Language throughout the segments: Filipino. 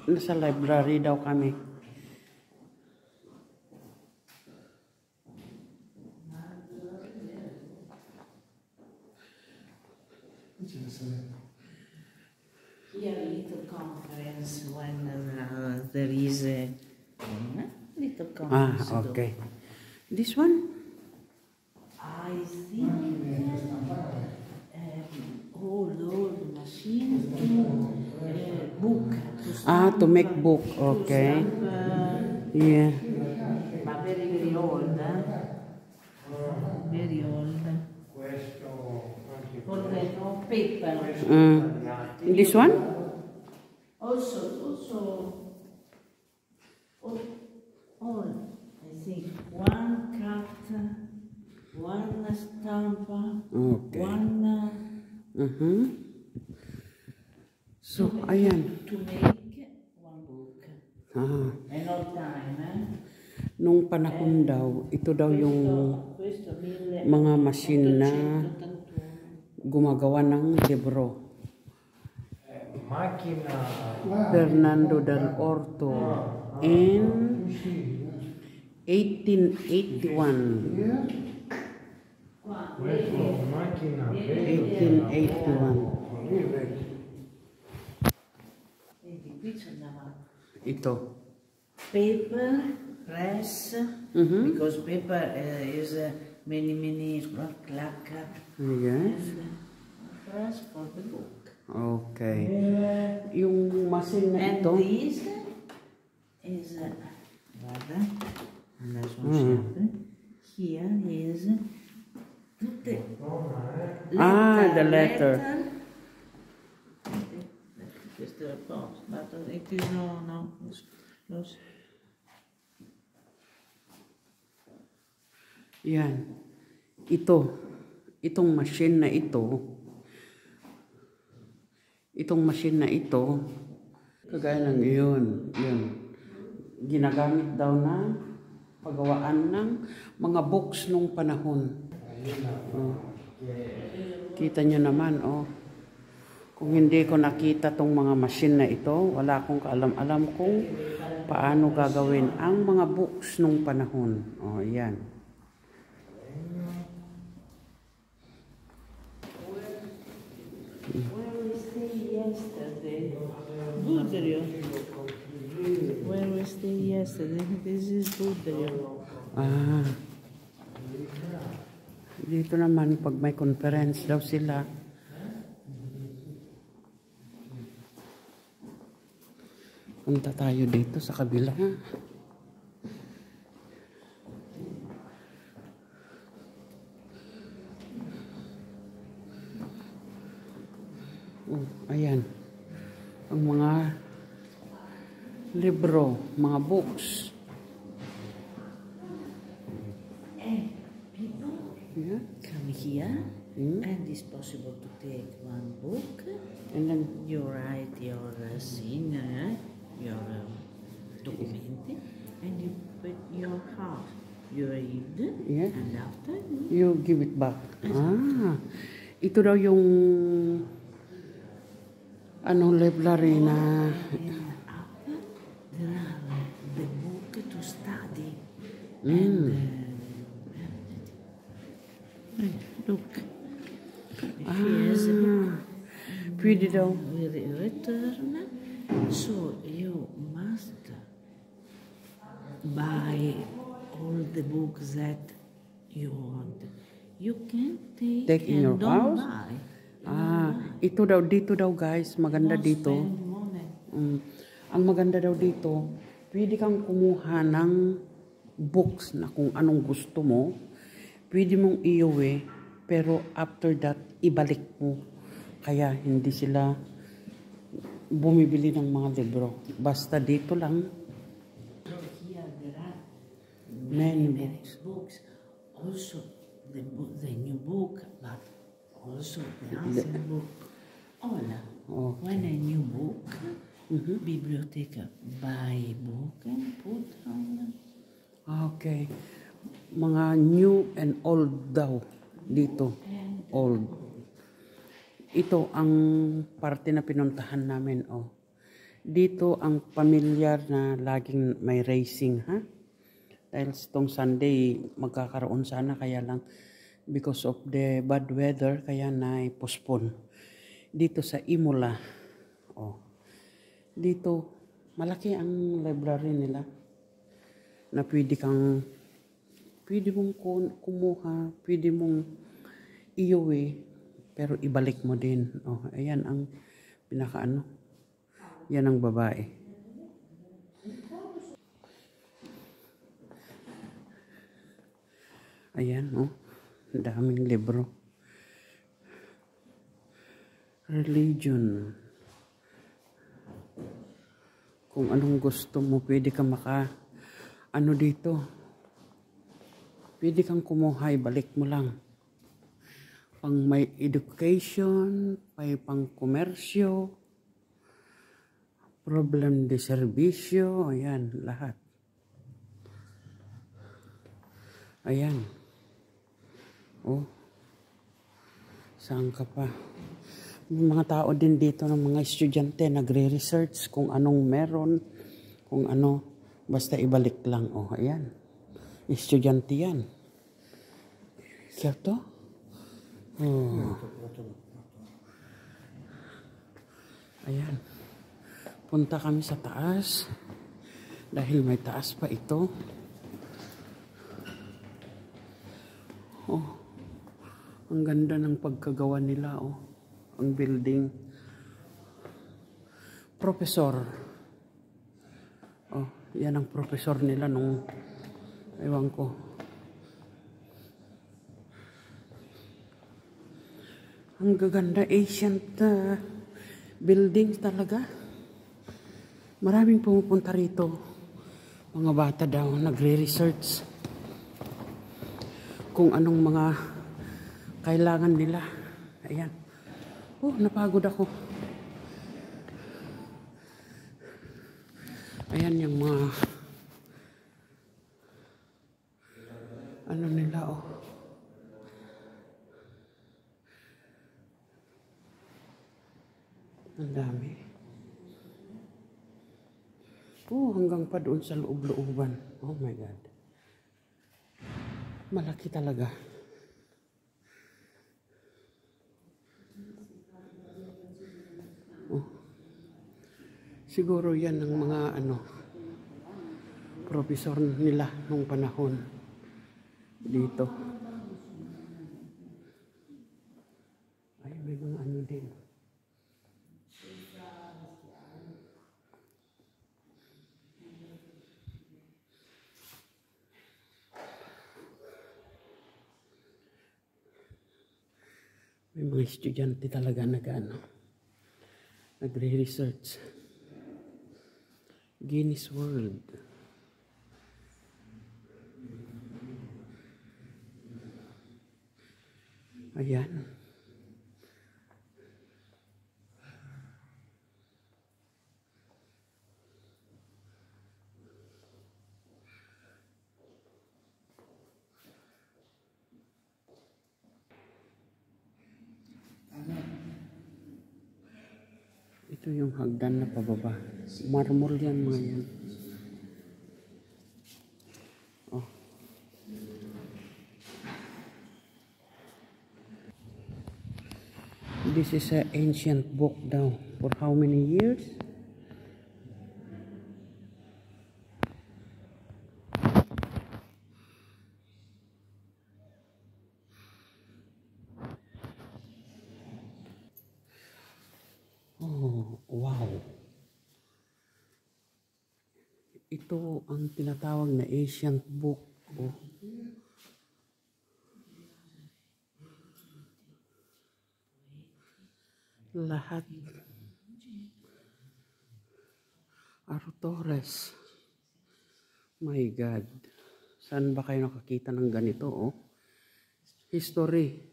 Nasa library daw kami. Here a little conference when there is a little conference. Okay. This one? I think old machine to book. To make book. Okay. Yeah. But very old. Very old. For the no paper. This one? Also, all, I think, one cut, one stamp, Okay. one. So, ayan. To make one book. And all time, Nung panahon daw, ito daw yung mga machine na gumagawa ng libro. Fernando del Orto in 1881. 1881. Ito. Paper, press, because paper is many clack. Yes. And press for the book. Okay. Yung machine na ito. And this is rather, and that's one here is the letter. It's the post, but it is no, it's close. Yan. Itong machine na ito, kagaya ng yun. Ginagamit daw na paggawaan ng mga books nung panahon. Kita nyo naman, Kung hindi ko nakita tong mga machine na ito, wala akong kaalam-alam kung paano gagawin ang mga books nung panahon. Yan. Where we stayed yesterday? Budrio. Where we stayed yesterday? This is Budrio. Dito naman, pag may conference daw sila, punta tayo dito sa kabila. Ayan. Ang mga libro, mga books. And people come here, and it's possible to take one book, And then you write your scene, your document, and you put your heart. You read, and after you give it back. Ito daw yung library na the book to study. And look, here's a book. Pwede daw. We return, so you must buy all the books that you want. You can take in your house. Buy. Ito daw, dito daw guys, maganda dito. Ang maganda daw dito, pwede kang kumuha ng books na kung anong gusto mo. Pwede mong iuwi, pero after that, ibalik mo. Kaya hindi sila bumibili ng mga libro. Basta dito lang. Here there are Many books. Also, the new book, but also the ancient book. When a new book, biblioteca buy book and put on. Okay. Mga new and old daw dito. Old. Ito ang parte na pinuntahan namin, oh. Dito ang pamilyar na laging may racing, ha? Dahil itong Sunday, magkakaroon sana, kaya lang because of the bad weather, kaya na-postpone. Dito sa Imola, oh. Dito, malaki ang library nila na pwede mong kumuha, pwede mong iuwi, pero ibalik mo din. Oh, ayan ang pinakaano. Yan ang babae. Ayan, oh. Ang daming libro. Religion. Kung anong gusto mo, pwede ka ano dito. Pwede kang kumuha, ibalik mo lang. Pang may education, pang komersyo, problem de serbisyo, ayan, lahat. Ayan. Oh. Saan ka pa? May mga tao din dito ng mga estudyante nagre-research kung anong meron, kung ano, basta ibalik lang. Oh, ayan. Estudyante yan. Kaya to? Oh. Ayan. Punta kami sa taas. Dahil may taas pa ito. Oh. Ang ganda ng pagkagawa nila, oh. Ang building. Professor. Oh, yan ang professor nila nung ewan ko. Ang gaganda, ancient buildings talaga. Maraming pumupunta rito. Mga bata daw nagre-research kung anong mga kailangan nila. Ayan. Oh, napagod ako. Ayan yung mga ano nila, oh. Ang dami. Oh, hanggang pa doon sa loob-looban. Oh my God. Malaki talaga. Oh. Siguro yan ang mga professor nila nung panahon dito. Ay, may mga ano din. May mga estudyante talaga nagre-research. Guinness World. Ayan. Ito yung hagdan na pababa. Marmol yan mga yan. Oh. This is an ancient book daw. For how many years? Oh, wow. Ito ang tinatawag na ancient book. Oh. Lahat. Artores. My God. Saan ba kayo nakakita ng ganito, oh? History.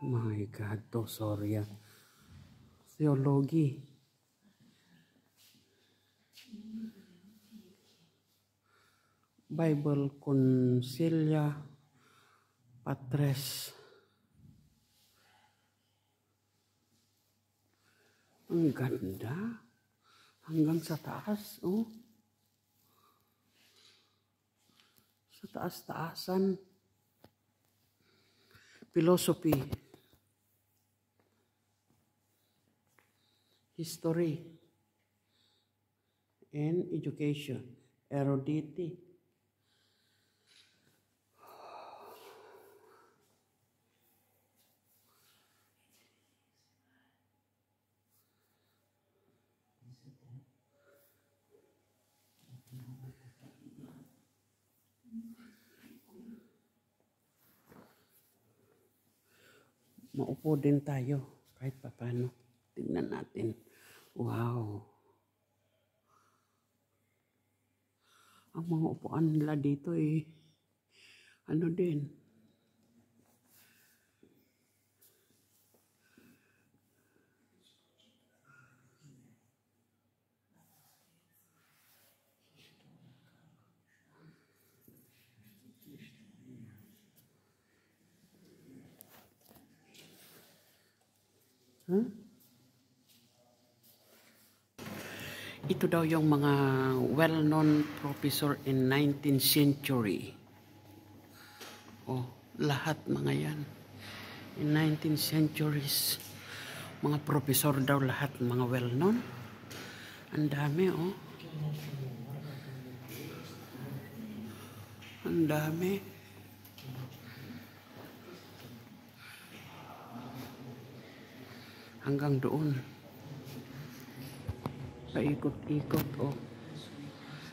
My God, to sorry. Theology. Bible Consilia Patres. Ang ganda. Hanggang sa taas, oh. Sa taas-taasan. Philosophy. History. And education. Erudite. Maupo din tayo kahit paano. Tingnan natin. Wow. Ang mga upuan nila dito ano din. Huh? Ito daw yung mga well-known professor in 19th century. Oh, lahat mga yan. In 19th centuries, mga professor daw lahat mga well-known. Ang dami, oh. Ang dami. Hanggang doon. Paikot-ikot, oh.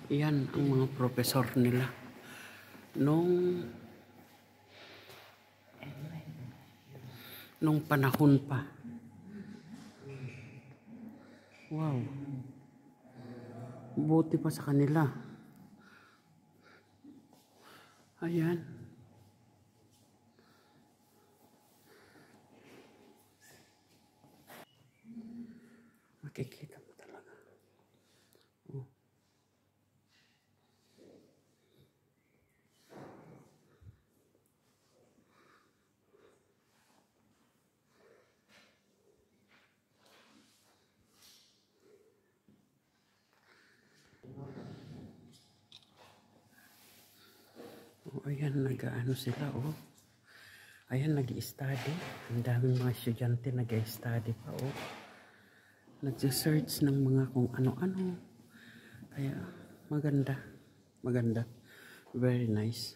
Iyan ang mga professor nila. Nung panahon pa. Wow. Buti pa sa kanila. Ayan. Makikita mo talaga. Oh. Oh, ayan, nag-ano sila, oh. Ayan, nag-i-study. Ang daming mga estudyante nag-i-study pa, oh. Nag-search ng mga kung ano-ano. Kaya, maganda. Maganda. Very nice.